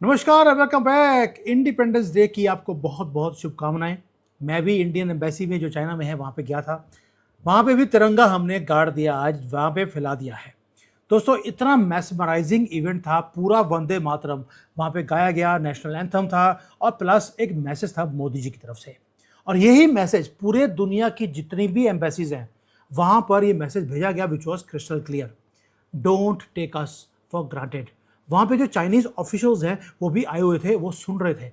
नमस्कार और welcome back. Independence day की आपको बहुत बहुत शुभकामनाएं। मैं भी इंडियन एम्बेसी में जो चाइना में है वहाँ पे गया था। वहाँ पे भी तिरंगा हमने गाड़ दिया, आज वहाँ पे फैला दिया है। दोस्तों इतना मैस्मराइजिंग इवेंट था, पूरा वंदे मातरम वहाँ पे गाया गया, नेशनल एंथम था और प्लस एक मैसेज था मोदी जी की तरफ से। और यही मैसेज पूरे दुनिया की जितनी भी एम्बेसीज हैं वहाँ पर ये मैसेज भेजा गया which was crystal clear, don't take us for granted. वहाँ पे जो चाइनीज ऑफिशियल्स हैं वो भी आए हुए थे, वो सुन रहे थे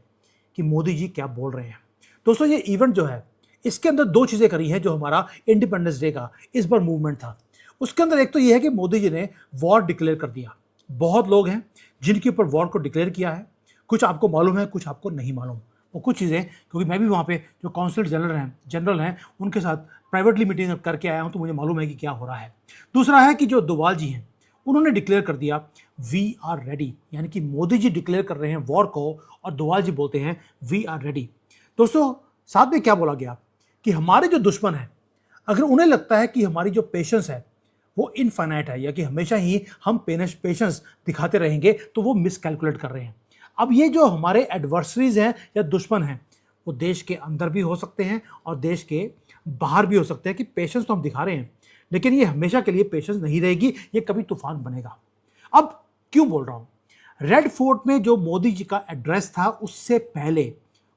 कि मोदी जी क्या बोल रहे हैं। दोस्तों ये इवेंट जो है इसके अंदर दो चीज़ें करी हैं जो हमारा इंडिपेंडेंस डे का इस बार मूवमेंट था। उसके अंदर एक तो ये है कि मोदी जी ने वॉर डिक्लेयर कर दिया। बहुत लोग हैं जिनके ऊपर वॉर को डिक्लेयर किया है, कुछ आपको मालूम है कुछ आपको नहीं मालूम। वो कुछ चीज़ें, क्योंकि मैं भी वहाँ पे जो काउंसिल जनरल हैं उनके साथ प्राइवेटली मीटिंग करके आया हूँ, तो मुझे मालूम है कि क्या हो रहा है। दूसरा है कि जो डोवाल जी हैं उन्होंने डिक्लेयर कर दिया वी आर रेडी, यानी कि मोदी जी डिक्लेयर कर रहे हैं वॉर को और डोवाल जी बोलते हैं वी आर रेडी। दोस्तों साथ में क्या बोला गया कि हमारे जो दुश्मन है, अगर उन्हें लगता है कि हमारी जो पेशेंस है वो इनफाइनाइट है या कि हमेशा ही हम पेशेंस दिखाते रहेंगे, तो वो मिसकैलकुलेट कर रहे हैं। अब ये जो हमारे एडवर्सरीज हैं या दुश्मन हैं वो देश के अंदर भी हो सकते हैं और देश के बाहर भी हो सकते हैं कि पेशेंस तो हम दिखा रहे हैं, लेकिन ये हमेशा के लिए पेशेंस नहीं रहेगी, ये कभी तूफान बनेगा। अब क्यों बोल रहा हूं, रेड फोर्ट में जो मोदी जी का एड्रेस था उससे पहले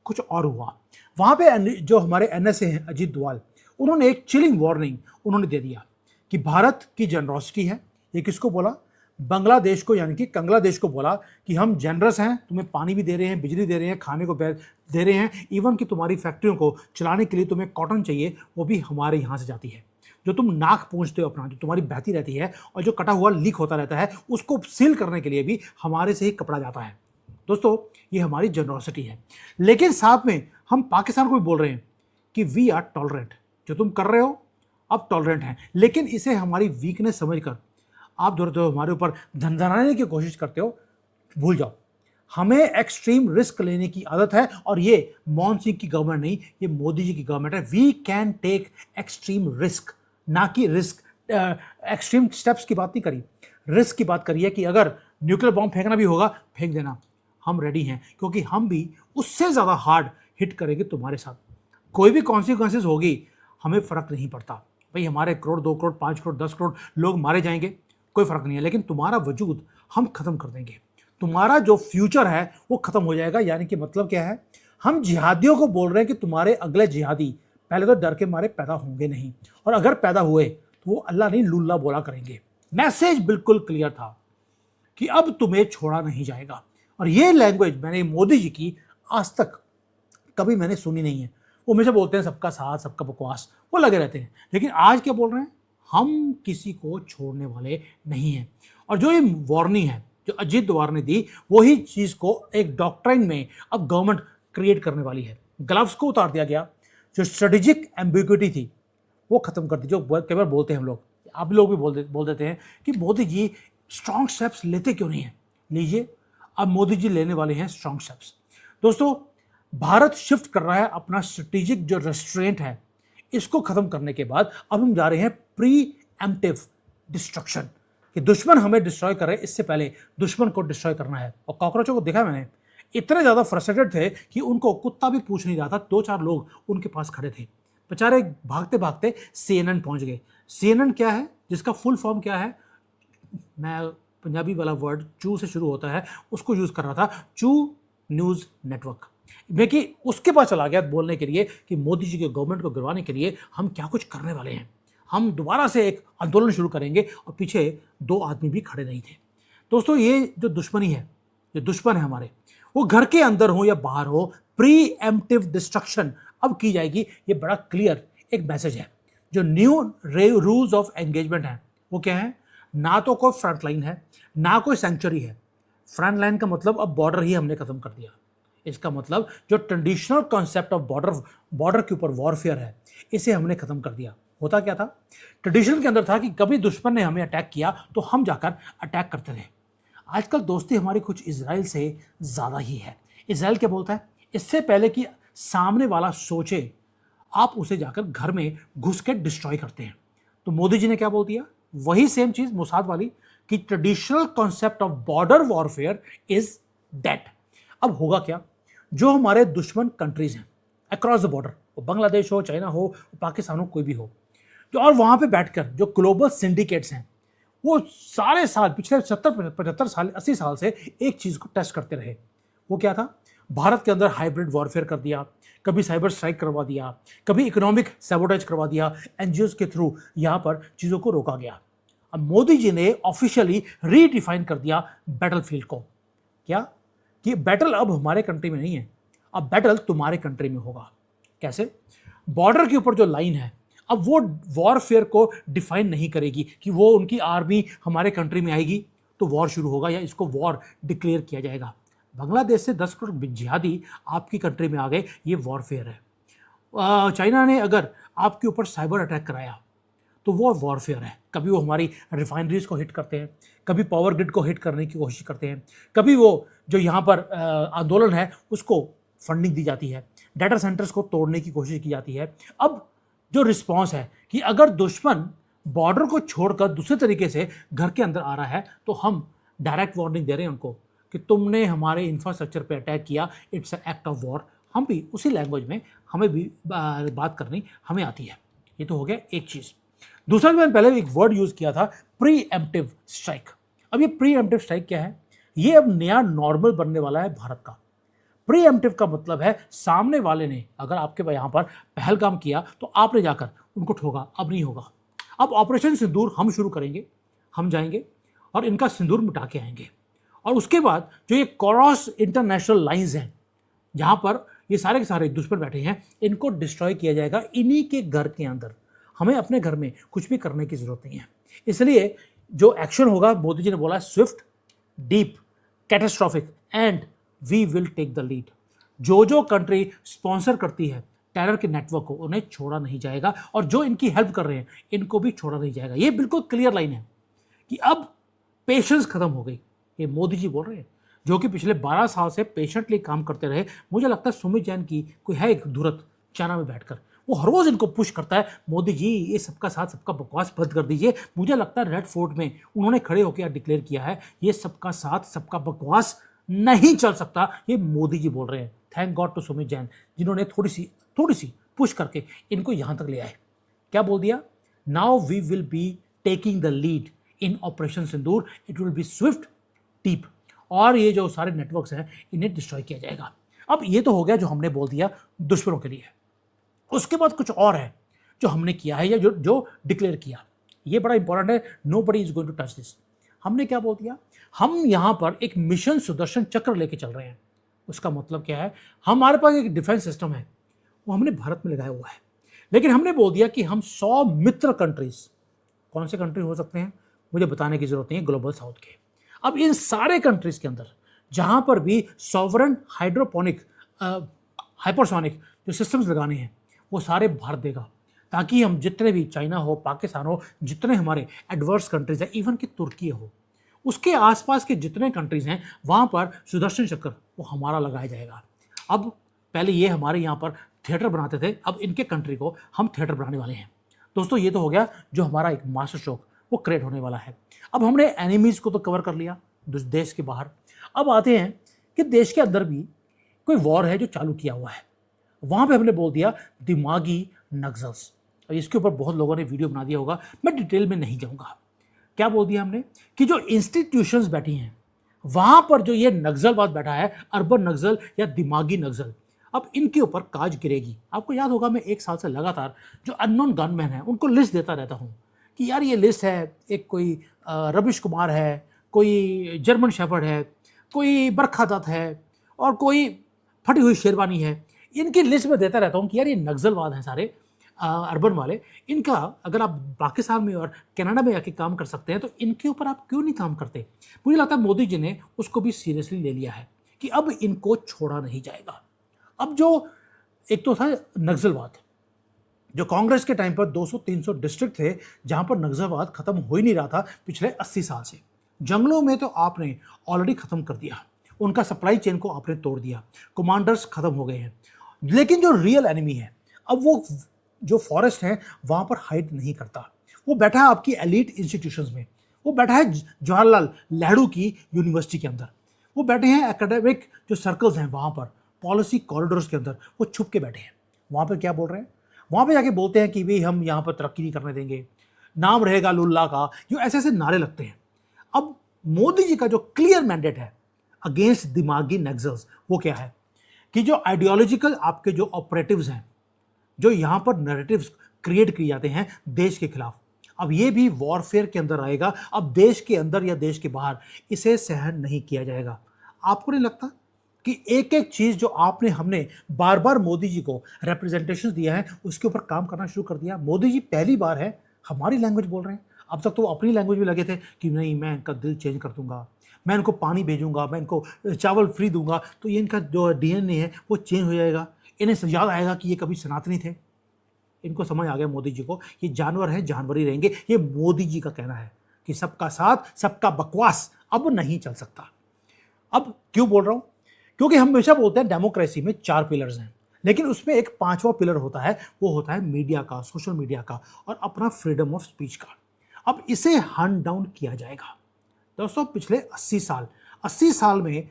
कुछ और हुआ। वहां पे जो हमारे एनएसए हैं अजीत डोवाल, उन्होंने एक चिलिंग वार्निंग उन्होंने दे दिया कि भारत की जनरोसिटी है। ये किसको बोला? बांग्लादेश को, यानी कि कंगलादेश को बोला कि हम जनरस हैं, तुम्हें पानी भी दे रहे हैं, बिजली दे रहे हैं, खाने को दे रहे हैं, इवन कि तुम्हारी फैक्ट्रियों को चलाने के लिए तुम्हें कॉटन चाहिए, वो भी हमारे यहाँ से जाती है। जो तुम नाक पूंछते हो अपना, जो तुम्हारी बहती रहती है और जो कटा हुआ लीक होता रहता है, उसको सील करने के लिए भी हमारे से ही कपड़ा जाता है। दोस्तों ये हमारी जनरोसिटी है। लेकिन साथ में हम पाकिस्तान को भी बोल रहे हैं कि वी आर टॉलरेंट, जो तुम कर रहे हो अब टॉलरेंट हैं, लेकिन इसे हमारी वीकनेस समझकर आप जो हमारे ऊपर धनधनाने की कोशिश करते हो, भूल जाओ। हमें एक्सट्रीम रिस्क लेने की आदत है और ये मनमोहन सिंह की गवर्नमेंट नहीं, ये मोदी जी की गवर्नमेंट है। We can take extreme risk, ना कि रिस्क एक्सट्रीम स्टेप्स की बात नहीं करी, रिस्क की बात करी है कि अगर न्यूक्लियर बॉम्ब फेंकना भी होगा फेंक देना, हम रेडी हैं, क्योंकि हम भी उससे ज़्यादा हार्ड हिट करेंगे तुम्हारे साथ। कोई भी कॉन्सिक्वेंसेज होगी हमें फ़र्क नहीं पड़ता भाई, हमारे करोड़ 2 करोड़ 5 करोड़ 10 करोड़ लोग मारे जाएंगे, कोई फ़र्क नहीं है, लेकिन तुम्हारा वजूद हम ख़त्म कर देंगे। तुम्हारा जो फ्यूचर है वो ख़त्म हो जाएगा। यानी कि मतलब क्या है, हम जिहादियों को बोल रहे हैं कि तुम्हारे अगले जिहादी पहले तो डर के मारे पैदा होंगे नहीं, और अगर पैदा हुए तो वो अल्लाह नहीं लुल्ला बोला करेंगे। मैसेज बिल्कुल क्लियर था कि अब तुम्हें छोड़ा नहीं जाएगा। और ये लैंग्वेज मैंने मोदी जी की आज तक कभी मैंने सुनी नहीं है। वो हमेशा बोलते हैं सबका साथ सबका बकवास, वो लगे रहते हैं, लेकिन आज क्या बोल रहे हैं, हम किसी को छोड़ने वाले नहीं हैं। और जो ये वार्निंग है जो अजीत डोवाल ने दी, वही चीज़ को एक डॉक्ट्राइन में अब गवर्नमेंट क्रिएट करने वाली है। ग्लव्स को उतार दिया गया, जो स्ट्रेटेजिक एम्बिग्युइटी थी वो खत्म कर दी। जो कई बार बोलते हैं हम लोग, आप लोग भी बोल देते हैं कि मोदी जी स्ट्रॉन्ग स्टेप्स लेते क्यों नहीं है। लीजिए, अब मोदी जी लेने वाले हैं स्ट्रॉन्ग स्टेप्स। दोस्तों भारत शिफ्ट कर रहा है अपना स्ट्रेटेजिक जो रेस्ट्रेंट है, इसको खत्म करने के बाद अब हम जा रहे हैं प्री एम्प्टिव डिस्ट्रक्शन, कि दुश्मन हमें डिस्ट्रॉय कर रहे हैं, इससे पहले दुश्मन को डिस्ट्रॉय करना है। और कॉकरोचों को देखा मैंने, इतने ज़्यादा फ्रस्ट्रेटेड थे कि उनको कुत्ता भी पूछ नहीं रहा था। 2-4 लोग उनके पास खड़े थे, बेचारे भागते भागते CNN पहुंच गए। CNN क्या है, जिसका फुल फॉर्म क्या है, मैं पंजाबी वाला वर्ड चू से शुरू होता है उसको यूज़ कर रहा था, चू न्यूज़ नेटवर्क। देखिए उसके पास चला गया बोलने के लिए कि मोदी जी के गवर्नमेंट को गिरवाने के लिए हम क्या कुछ करने वाले हैं, हम दोबारा से एक आंदोलन शुरू करेंगे। और पीछे 2 आदमी भी खड़े नहीं थे। दोस्तों ये जो दुश्मनी है, जो दुश्मन है हमारे, वो घर के अंदर हो या बाहर हो, प्री एम्प्टिव डिस्ट्रक्शन अब की जाएगी। ये बड़ा क्लियर एक मैसेज है। जो न्यू रूल्स ऑफ एंगेजमेंट है वो क्या है, ना तो कोई फ्रंट लाइन है ना कोई सेंचुरी है। फ्रंट लाइन का मतलब अब बॉर्डर ही हमने खत्म कर दिया। इसका मतलब जो ट्रेडिशनल कॉन्सेप्ट ऑफ बॉर्डर के ऊपर वॉरफेयर है, इसे हमने खत्म कर दिया। होता क्या था, ट्रेडिशन के अंदर था कि कभी दुश्मन ने हमें अटैक किया तो हम जाकर अटैक करते थे। आजकल दोस्ती हमारी कुछ इजराइल से ज़्यादा ही है। इजराइल क्या बोलता है, इससे पहले कि सामने वाला सोचे आप उसे जाकर घर में घुस के डिस्ट्रॉय करते हैं। तो मोदी जी ने क्या बोल दिया, वही सेम चीज़ मोसाद वाली, कि traditional concept of border warfare is dead. अब होगा क्या, जो हमारे दुश्मन कंट्रीज हैं अक्रॉस द बॉर्डर, वो बांग्लादेश हो, चाइना हो, पाकिस्तान हो, कोई भी हो, जो और वहां पे बैठकर जो ग्लोबल सिंडिकेट्स हैं वो सारे साल पिछले 70 75 साल 80 साल से एक चीज को टेस्ट करते रहे। वो क्या था, भारत के अंदर हाइब्रिड वॉरफेयर कर दिया, कभी साइबर स्ट्राइक करवा दिया, कभी इकोनॉमिक सैबोटेज करवा दिया, एनजीओ के थ्रू यहां पर चीजों को रोका गया। अब मोदी जी ने ऑफिशियली रीडिफाइन कर दिया बैटलफील्ड को, क्या कि बैटल अब हमारे कंट्री में नहीं है, अब बैटल तुम्हारे कंट्री में होगा। कैसे, बॉर्डर के ऊपर जो लाइन है अब वो वॉरफेयर को डिफाइन नहीं करेगी कि वो उनकी आर्मी हमारे कंट्री में आएगी तो वॉर शुरू होगा या इसको वॉर डिक्लेयर किया जाएगा। बांग्लादेश से 10 करोड़ जिहादी आपकी कंट्री में आ गए, ये वॉरफेयर है। चाइना ने अगर आपके ऊपर साइबर अटैक कराया तो वो वॉरफेयर है। कभी वो हमारी रिफाइनरीज को हिट करते हैं, कभी पावर ग्रिड को हिट करने की कोशिश करते हैं, कभी वो जो यहाँ पर आंदोलन है उसको फंडिंग दी जाती है, डाटा सेंटर्स को तोड़ने की कोशिश की जाती है। अब जो रिस्पॉन्स है कि अगर दुश्मन बॉर्डर को छोड़कर दूसरे तरीके से घर के अंदर आ रहा है तो हम डायरेक्ट वार्निंग दे रहे हैं उनको कि तुमने हमारे इंफ्रास्ट्रक्चर पे अटैक किया, it's a act of war. हम भी उसी लैंग्वेज में हमें भी बात करनी हमें आती है। ये तो हो गया एक चीज़। दूसरा, मैंने पहले एक वर्ड यूज़ किया था, प्री एम्प्टिव स्ट्राइक। अब ये प्री एम्प्टिव स्ट्राइक क्या है, ये अब नया नॉर्मल बनने वाला है भारत का। प्री एम्प्टिव का मतलब है सामने वाले ने अगर आपके यहाँ पर पहलगाम किया तो आपने जाकर उनको ठोका, अब नहीं होगा। अब ऑपरेशन सिंदूर हम शुरू करेंगे, हम जाएंगे और इनका सिंदूर मिटा के आएंगे। और उसके बाद जो ये क्रॉस इंटरनेशनल लाइंस हैं जहाँ पर ये सारे के सारे दुश्मन बैठे हैं, इनको डिस्ट्रॉय किया जाएगा इन्हीं के घर के अंदर। हमें अपने घर में कुछ भी करने की जरूरत नहीं है। इसलिए जो एक्शन होगा, मोदी जी ने बोला swift, deep, catastrophic and we will take the lead. जो जो कंट्री स्पॉन्सर करती है टेरर के नेटवर्क को, उन्हें छोड़ा नहीं जाएगा और जो इनकी हेल्प कर रहे हैं इनको भी छोड़ा नहीं जाएगा। ये बिल्कुल क्लियर लाइन है कि अब पेशेंस खत्म हो गई। ये मोदी जी बोल रहे हैं जो कि पिछले 12 साल से पेशेंटली काम करते रहे। मुझे लगता है सुमित जैन की कोई है एक धुरत चाइना में बैठकर, वो हर रोज इनको पुश करता है, मोदी जी ये सबका साथ सबका बकवास बंद कर दीजिए। मुझे लगता है रेड फोर्ट में उन्होंने खड़े होकर डिक्लेयर किया है ये सबका साथ सबका बकवास नहीं चल सकता, ये मोदी जी बोल रहे हैं। Thank God to Sumit Jain जिन्होंने थोड़ी सी पुश करके इनको यहां तक ले आए। क्या बोल दिया, now we will be taking the lead in operation Sindoor, it will be swift, deep, और ये जो सारे नेटवर्क्स हैं इन्हें डिस्ट्रॉय किया जाएगा। अब ये तो हो गया जो हमने बोल दिया दुश्मनों के लिए। उसके बाद कुछ और है जो हमने किया है या जो डिक्लेयर किया, ये बड़ा इंपॉर्टेंट है। Nobody is going to touch this. हमने क्या बोल दिया, हम यहां पर एक मिशन सुदर्शन चक्र लेके चल रहे हैं। उसका मतलब क्या है, हमारे पास एक डिफेंस सिस्टम है वो हमने भारत में लगाया हुआ है, लेकिन हमने बोल दिया कि हम 100 मित्र कंट्रीज, कौन से कंट्री हो सकते हैं मुझे बताने की जरूरत नहीं है, ग्लोबल साउथ के। अब इन सारे कंट्रीज के अंदर जहां पर भी सॉवरन हाइड्रोपोनिक हाइपरसोनिक जो सिस्टम्स लगाने हैं वो सारे भारत देगा, ताकि हम जितने भी चाइना हो, पाकिस्तान हो, जितने हमारे एडवर्स कंट्रीज हैं, इवन कि तुर्की हो, उसके आसपास के जितने कंट्रीज हैं वहां पर सुदर्शन चक्र वो हमारा लगाया जाएगा। अब पहले ये हमारे यहाँ पर थिएटर बनाते थे, अब इनके कंट्री को हम थिएटर बनाने वाले हैं। दोस्तों ये तो हो गया जो हमारा एक मास्टर स्ट्रोक वो क्रिएट होने वाला है। अब हमने एनिमीज को तो कवर कर लिया देश के बाहर। अब आते हैं कि देश के अंदर भी कोई वॉर है जो चालू किया हुआ है। वहां पे हमने बोल दिया दिमागी नक्सल्स। और इसके ऊपर बहुत लोगों ने वीडियो बना दिया होगा, मैं डिटेल में नहीं जाऊंगा। क्या बोल दिया हमने कि जो इंस्टीट्यूशंस बैठी हैं वहां पर जो ये नक्सलवाद बैठा है, अर्बन नक्सल या दिमागी नक्सल, अब इनके ऊपर काज गिरेगी। आपको याद होगा मैं 1 साल से लगातार जो अननोन गनमैन है उनको लिस्ट देता रहता हूं कि यार ये लिस्ट है, एक कोई रविश कुमार है, कोई जर्मन शेफर्ड है, कोई बरखा दत्त है और कोई फटी हुई शेरवानी है। इनकी लिस्ट में देता रहता हूँ कि यार ये नक्सलवाद हैं सारे अर्बन वाले, इनका अगर आप पाकिस्तान में और कनाडा में आके काम कर सकते हैं तो इनके ऊपर आप क्यों नहीं काम करते। मुझे लगता है मोदी जी ने उसको भी सीरियसली ले लिया है कि अब इनको छोड़ा नहीं जाएगा। अब जो एक तो था नक्सलवाद, जो कांग्रेस के टाइम पर 200-300 डिस्ट्रिक्ट थे जहां पर नक्सलवाद खत्म हो ही नहीं रहा था पिछले 80 साल से। जंगलों में तो आपने ऑलरेडी खत्म कर दिया, उनका सप्लाई चेन को आपने तोड़ दिया, कमांडर्स खत्म हो गए हैं। लेकिन जो रियल एनिमी है अब वो जो फॉरेस्ट है वहां पर हाइड नहीं करता, वो बैठा है आपकी एलीट इंस्टीट्यूशंस में, वो बैठा है जवाहरलाल नेहरू की यूनिवर्सिटी के अंदर, वो बैठे हैं एकेडमिक जो सर्कल्स हैं वहाँ पर, पॉलिसी कॉरिडोर्स के अंदर वो छुप के बैठे हैं। वहाँ पर क्या बोल रहे हैं? वहाँ पे जाके बोलते हैं कि भाई हम यहाँ पर तरक्की नहीं करने देंगे, नाम रहेगा लुल्ला का, जो ऐसे ऐसे नारे लगते हैं। अब मोदी जी का जो क्लियर मैंडेट है अगेंस्ट दिमागी नक्सल्स, वो क्या है कि जो आइडियोलॉजिकल आपके जो ऑपरेटिव्स हैं, जो यहाँ पर नैरेटिव्स क्रिएट किए जाते हैं देश के खिलाफ, अब ये भी वॉरफेयर के अंदर आएगा। अब देश के अंदर या देश के बाहर इसे सहन नहीं किया जाएगा। आपको नहीं लगता कि एक एक चीज जो आपने हमने बार बार मोदी जी को रिप्रेजेंटेशन दिया है उसके ऊपर काम करना शुरू कर दिया? मोदी जी पहली बार है हमारी लैंग्वेज बोल रहे हैं। अब तक तो वो अपनी लैंग्वेज में लगे थे कि नहीं, मैं इनका दिल चेंज कर दूंगा, मैं इनको पानी भेजूंगा, मैं इनको चावल फ्री दूंगा, तो ये इनका जो डीएनए है वो चेंज हो जाएगा, इन्हें याद आएगा कि ये कभी सनातनी थे। इनको समझ आ गया मोदी जी को ये जानवर है, जानवर ही रहेंगे। ये मोदी जी का कहना है कि सबका साथ सबका बकवास अब नहीं चल सकता। अब क्यों बोल रहा हूं? क्योंकि हम हमेशा बोलते हैं डेमोक्रेसी में 4 पिलर्स हैं, लेकिन उसमें एक 5वां पिलर होता है, वो होता है मीडिया का, सोशल मीडिया का और अपना फ्रीडम ऑफ स्पीच का। अब इसे हंट डाउन किया जाएगा। दोस्तों पिछले 80 साल में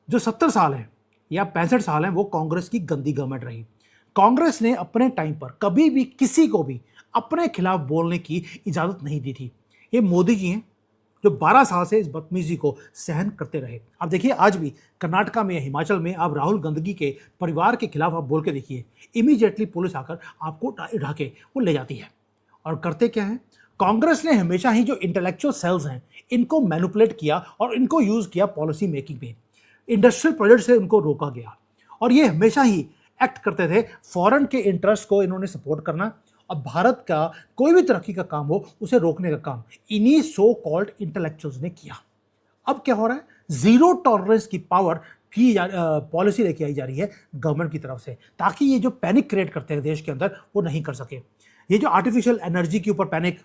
जो 70 साल हैं या 65 साल हैं वो कांग्रेस की गंदी गवर्नमेंट रही। कांग्रेस ने अपने टाइम पर कभी भी किसी को भी अपने खिलाफ बोलने की इजाजत नहीं दी थी। ये मोदी जी हैं जो 12 साल से इस बदतमीजी को सहन करते रहे। अब देखिए आज भी कर्नाटका में या हिमाचल में आप राहुल गांधी के परिवार के खिलाफ आप बोल के देखिए, इमीडिएटली पुलिस आकर आपको उठा के वो ले जाती है। और करते क्या है? कांग्रेस ने हमेशा ही जो इंटेलेक्चुअल सेल्स हैं इनको मैनिपुलेट किया और इनको यूज किया पॉलिसी मेकिंग में। इंडस्ट्रियल प्रोजेक्ट से उनको रोका गया और ये हमेशा ही एक्ट करते थे फॉरेन के इंटरेस्ट को इन्होंने सपोर्ट करना और भारत का कोई भी तरक्की का काम हो उसे रोकने का काम इन्हीं सो कॉल्ड इंटेलेक्चुअल्स ने किया। अब क्या हो रहा है? जीरो टॉलरेंस की पावर की पॉलिसी लेके आई जा रही है गवर्नमेंट की तरफ से, ताकि ये जो पैनिक क्रिएट करते हैं देश के अंदर वो नहीं कर सके। ये जो आर्टिफिशियल एनर्जी के ऊपर पैनिक,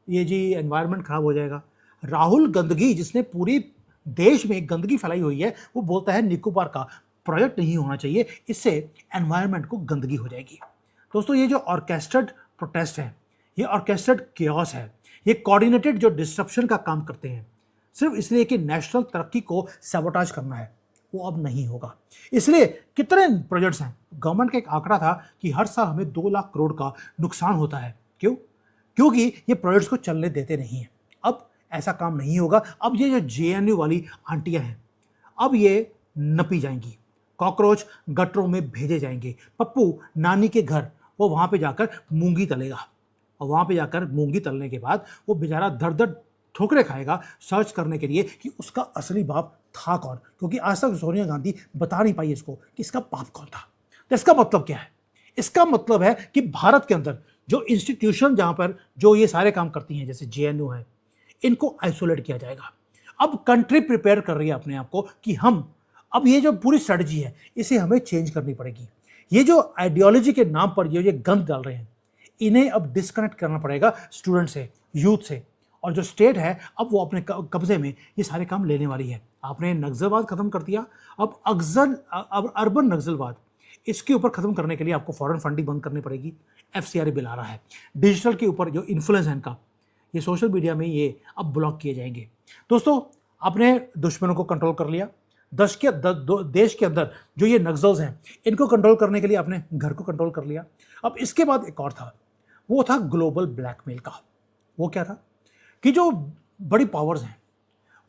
ये जी एनवायरनमेंट खराब हो जाएगा। राहुल गंदगी जिसने पूरी देश में गंदगी फैलाई हुई है वो बोलता है निकोबार का प्रोजेक्ट नहीं होना चाहिए, इससे एनवायरनमेंट को गंदगी हो जाएगी। दोस्तों ये जो ऑर्केस्ट्रेड प्रोटेस्ट है, ये ऑर्केस्ट्रेड केओस है, ये कोऑर्डिनेटेड जो डिस्ट्रप्शन का काम करते हैं सिर्फ इसलिए कि नेशनल तरक्की को सैबोटाज करना है, वो अब नहीं होगा। इसलिए कितने प्रोजेक्ट्स हैं, गवर्नमेंट का एक आंकड़ा था कि हर साल हमें 2 लाख करोड़ का नुकसान होता है। क्यों? क्योंकि ये प्रोजेक्ट्स को चलने देते नहीं हैं। अब ऐसा काम नहीं होगा। अब ये जो जेएनयू वाली आंटियां हैं अब ये नपी जाएंगी, कॉकरोच गटरों में भेजे जाएंगे। पप्पू नानी के घर वो वहां पे जाकर मूंगी तलेगा और वहां पे जाकर मूंगी तलने के बाद वो बेचारा दर दर ठोकरे खाएगा सर्च करने के लिए कि उसका असली बाप था कौन, क्योंकि आज तक सोनिया गांधी बता नहीं पाई इसको कि इसका बाप कौन था। तो इसका मतलब क्या है? इसका मतलब है कि भारत के अंदर जो इंस्टीट्यूशन जहां पर जो ये सारे काम करती हैं जैसे जेएनयू है, इनको आइसोलेट किया जाएगा। अब कंट्री प्रिपेयर कर रही है अपने आप को कि हम अब ये जो पूरी स्ट्रेटजी है इसे हमें चेंज करनी पड़ेगी। ये जो आइडियोलॉजी के नाम पर ये गंद डाल रहे हैं इन्हें अब डिस्कनेक्ट करना पड़ेगा स्टूडेंट से, यूथ से। और जो स्टेट है अब वो अपने कब्जे में ये सारे काम लेने वाली है। आपने नक्सलवाद खत्म कर दिया, अब अर्बन नक्सलवाद, इसके ऊपर खत्म करने के लिए आपको फॉरेन फंडिंग बंद करनी पड़ेगी। एफसीआर बिल आ रहा है। डिजिटल के ऊपर जो इन्फ्लुएंस है इनका, ये सोशल मीडिया में ये अब ब्लॉक किए जाएंगे। दोस्तों आपने दुश्मनों को कंट्रोल कर लिया, देश के अंदर जो ये नक्सल्स हैं इनको कंट्रोल करने के लिए आपने घर को कंट्रोल कर लिया। अब इसके बाद एक और था, वो था ग्लोबल ब्लैकमेल का। वो क्या था कि जो बड़ी पावर्स हैं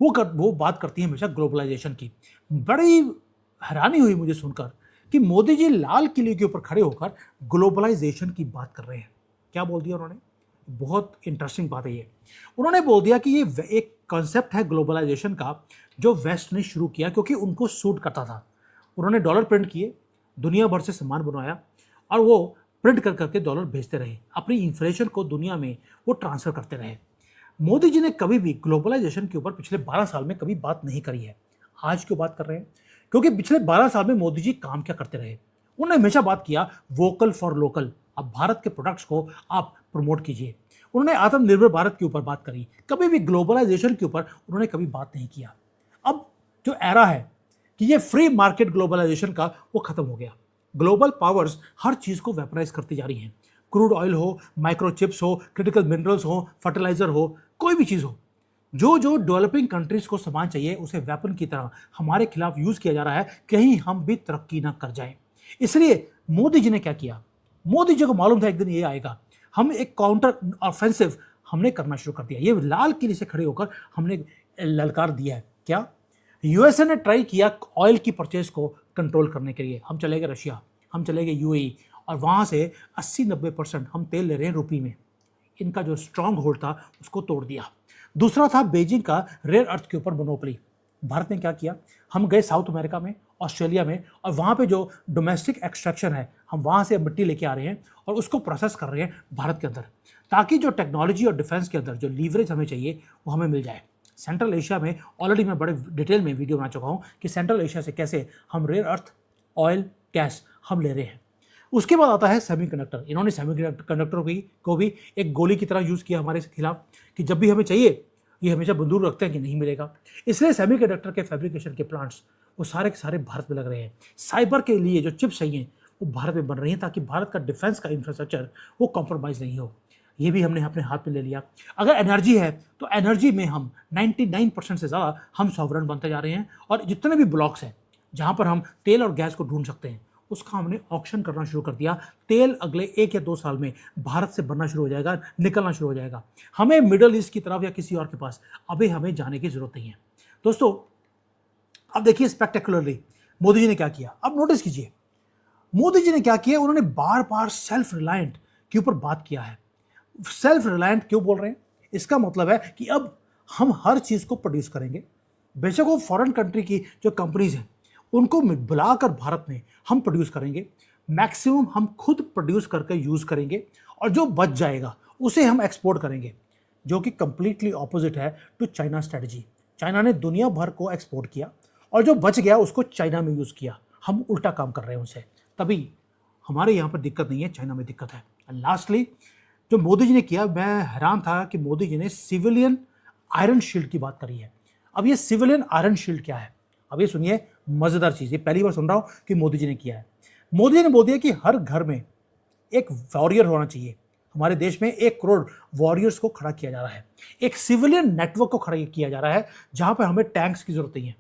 वो बात करती हैं हमेशा ग्लोबलाइजेशन की। बड़ी हैरानी हुई मुझे सुनकर कि मोदी जी लाल किले के ऊपर खड़े होकर ग्लोबलाइजेशन की बात कर रहे हैं। क्या बोल दिया उन्होंने? बहुत इंटरेस्टिंग बात है ये। उन्होंने बोल दिया कि ये एक कॉन्सेप्ट है ग्लोबलाइजेशन का जो वेस्ट ने शुरू किया क्योंकि उनको सूट करता था। उन्होंने डॉलर प्रिंट किए, दुनिया भर से सामान बनवाया और वो प्रिंट कर करके डॉलर भेजते रहे, अपनी इन्फ्लेशन को दुनिया में वो ट्रांसफर करते रहे। मोदी जी ने कभी भी ग्लोबलाइजेशन के ऊपर पिछले 12 साल में कभी बात नहीं करी है। आज क्यों बात कर रहे हैं? क्योंकि पिछले 12 साल में मोदी जी काम क्या करते रहे? उन्होंने हमेशा बात किया वोकल फॉर लोकल। अब भारत के प्रोडक्ट्स को आप प्रमोट कीजिए। उन्होंने आत्मनिर्भर भारत के ऊपर बात करी, कभी भी ग्लोबलाइजेशन के ऊपर उन्होंने कभी बात नहीं किया। अब जो एरा है कि ये फ्री मार्केट ग्लोबलाइजेशन का वो खत्म हो गया। ग्लोबल पावर्स हर चीज को वेपराइज करती जा रही हैं। क्रूड ऑयल हो, माइक्रोचिप्स हो, क्रिटिकल मिनरल्स हो, फर्टिलाइजर हो, कोई भी चीज हो, जो जो डेवलपिंग कंट्रीज को सामान चाहिए उसे वेपन की तरह हमारे खिलाफ यूज किया जा रहा है, कहीं हम भी तरक्की ना कर जाएं। इसलिए मोदी जी ने क्या किया, मोदी जी को मालूम था एक दिन ये आएगा, हम एक काउंटर ऑफेंसिव हमने करना शुरू कर दिया। ये लाल किले से खड़े होकर हमने ललकार दिया है। क्या यूएसए ने ट्राई किया ऑयल की परचेज को कंट्रोल करने के लिए, हम चले गए रशिया, हम चले गए यूएई, और वहां से 80-90% हम तेल ले रहे हैं रुपये में। इनका जो स्ट्रांग होल्ड था उसको तोड़ दिया। दूसरा था बीजिंग का रेयर अर्थ के ऊपर मोनोपोली। भारत ने क्या किया, हम गए साउथ अमेरिका में, ऑस्ट्रेलिया में, और वहाँ पे जो डोमेस्टिक एक्सट्रैक्शन है हम वहाँ से मिट्टी लेके आ रहे हैं और उसको प्रोसेस कर रहे हैं भारत के अंदर, ताकि जो टेक्नोलॉजी और डिफेंस के अंदर जो लीवरेज हमें चाहिए वो हमें मिल जाए। सेंट्रल एशिया में ऑलरेडी मैं बड़े डिटेल में वीडियो बना चुका हूँ कि सेंट्रल एशिया से कैसे हम रेयर अर्थ, ऑयल, गैस हम ले रहे हैं। उसके बाद आता है सेमीकंडक्टर। इन्होंने सेमीकंडक्टर को भी एक गोली की तरह यूज़ किया हमारे खिलाफ कि जब भी हमें चाहिए ये हमेशा बंदूक रखते हैं कि नहीं मिलेगा। इसलिए सेमीकंडक्टर के फैब्रिकेशन के प्लांट्स वो सारे के सारे भारत में लग रहे हैं। साइबर के लिए जो चिप्स चाहिए वो भारत में बन रही हैं, ताकि भारत का डिफेंस का इंफ्रास्ट्रक्चर वो कॉम्प्रोमाइज़ नहीं हो। ये भी हमने अपने हाथ में ले लिया। अगर एनर्जी है तो एनर्जी में हम 99% से ज़्यादा हम सॉवरेन बनते जा रहे हैं, और जितने भी ब्लॉक्स हैं जहाँ पर हम तेल और गैस को ढूंढ सकते हैं उसका हमने ऑक्शन करना शुरू कर दिया। तेल अगले 1 या 2 साल में भारत से बनना शुरू हो जाएगा, निकलना शुरू हो जाएगा। हमें मिडल ईस्ट की तरफ या किसी और के पास अभी हमें जाने की जरूरत नहीं है। दोस्तों अब देखिए स्पेक्टेकुलरली मोदी जी ने क्या किया। अब नोटिस कीजिए मोदी जी ने क्या किया, उन्होंने बार बार सेल्फ रिलायंट के ऊपर बात किया है। सेल्फ रिलायंट क्यों बोल रहे हैं, इसका मतलब है कि अब हम हर चीज को प्रोड्यूस करेंगे। बेशक वो फॉरेन कंट्री की जो कंपनीज हैं उनको बुलाकर भारत में हम प्रोड्यूस करेंगे, मैक्सिमम हम खुद प्रोड्यूस करके यूज करेंगे, और जो बच जाएगा उसे हम एक्सपोर्ट करेंगे, जो कि कंप्लीटली ऑपोजिट है टू चाइना स्ट्रेटजी। चाइना ने दुनिया भर को एक्सपोर्ट किया और जो बच गया उसको चाइना में यूज किया। हम उल्टा काम कर रहे हैं उनसे, तभी हमारे यहाँ पर दिक्कत नहीं है, चाइना में दिक्कत है। लास्टली जो मोदी जी ने किया, मैं हैरान था कि मोदी जी ने सिविलियन आयरन शील्ड की बात करी है। अब ये सिविलियन आयरन शील्ड क्या है, अब ये सुनिए मजेदार चीज, ये पहली बार सुन रहा हूं कि मोदी जी ने किया है। मोदी जी ने बोल दिया कि हर घर में एक वॉरियर होना चाहिए। हमारे देश में 1 करोड़ वॉरियर्स को खड़ा किया जा रहा है, एक सिविलियन नेटवर्क को खड़ा किया जा रहा है, जहां पर हमें टैंक्स की जरूरत नहीं है।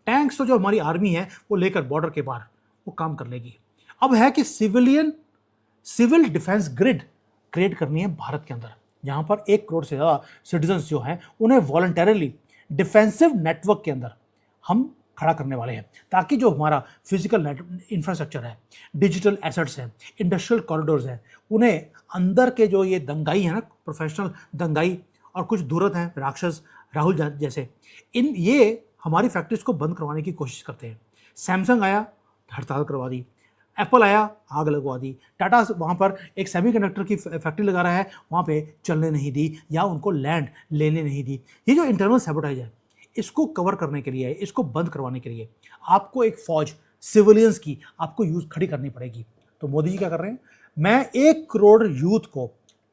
टैंक्स तो जो हमारी आर्मी है वो लेकर बॉर्डर के बाहर वो काम कर लेगी। अब है कि सिविल डिफेंस ग्रिड क्रिएट करनी है भारत के अंदर, जहां पर 1 करोड़ से ज़्यादा सिटीजन्स जो हैं उन्हें वॉलंटरली डिफेंसिव नेटवर्क के अंदर हम खड़ा करने वाले हैं, ताकि जो हमारा फिजिकल इंफ्रास्ट्रक्चर है, डिजिटल एसेट्स हैं, इंडस्ट्रियल कॉरिडोर्स हैं, उन्हें अंदर के जो ये दंगाई है ना, प्रोफेशनल दंगाई और कुछ दूरत हैं राक्षस राहुल जैसे, ये हमारी फैक्ट्रीज को बंद करवाने की कोशिश करते हैं। सैमसंग आया, हड़ताल करवा दी। एप्पल आया, आग लगवा दी। टाटा वहाँ पर एक सेमीकंडक्टर की फैक्ट्री लगा रहा है, वहाँ पे चलने नहीं दी या उनको लैंड लेने नहीं दी। ये जो इंटरनल सैबोटेज है, इसको कवर करने के लिए, इसको बंद करवाने के लिए आपको एक फौज सिविलियंस की आपको यूज खड़ी करनी पड़ेगी। तो मोदी जी क्या कर रहे हैं, मैं 1 करोड़ यूथ को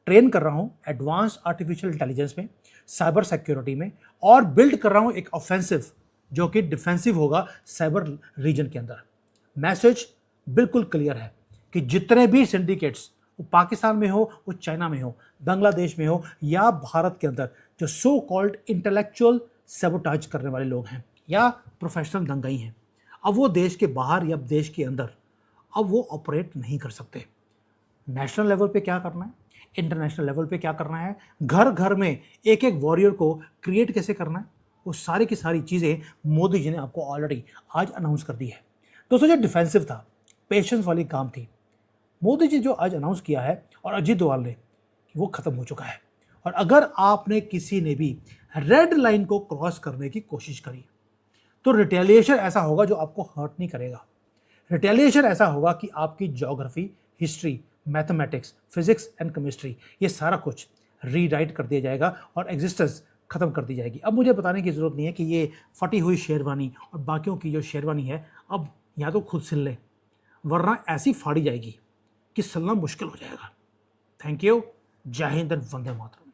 ट्रेन कर रहा हूँ एडवांस आर्टिफिशियल इंटेलिजेंस में, साइबर सिक्योरिटी में, और बिल्ड कर रहा हूँ एक ऑफेंसिव जो कि डिफेंसिव होगा साइबर रीजन के अंदर। मैसेज बिल्कुल क्लियर है कि जितने भी सिंडिकेट्स, वो पाकिस्तान में हो, वो चाइना में हो, बांग्लादेश में हो या भारत के अंदर, जो सो कॉल्ड इंटेलेक्चुअल सैबोटाज करने वाले लोग हैं या प्रोफेशनल दंगाई हैं, अब वो देश के बाहर या देश के अंदर अब वो ऑपरेट नहीं कर सकते। नेशनल लेवल पे क्या करना है, इंटरनेशनल लेवल पे क्या करना है, घर घर में एक एक वॉरियर को क्रिएट कैसे करना है, वो सारी की सारी चीज़ें मोदी जी ने आपको ऑलरेडी आज अनाउंस कर दी है। दोस्तों जो डिफेंसिव था, पेशेंस वाली काम थी, मोदी जी जो आज अनाउंस किया है और अजीत डोभाल ने, वो खत्म हो चुका है। और अगर आपने किसी ने भी रेड लाइन को क्रॉस करने की कोशिश करी तो रिटेलिएशन ऐसा होगा जो आपको हर्ट नहीं करेगा। रिटेलिएशन ऐसा होगा कि आपकी geography, history, mathematics, physics and chemistry, ये सारा कुछ रीराइट कर दिया जाएगा और एग्जिस्टेंस खत्म कर दी जाएगी। अब मुझे बताने की ज़रूरत नहीं है कि ये फटी हुई शेरवानी और बाकियों की जो शेरवानी है, अब या तो खुद सिल ले, वरना ऐसी फाड़ी जाएगी कि सिलना मुश्किल हो जाएगा। Thank you. जय हिंद, वंदे मातरम।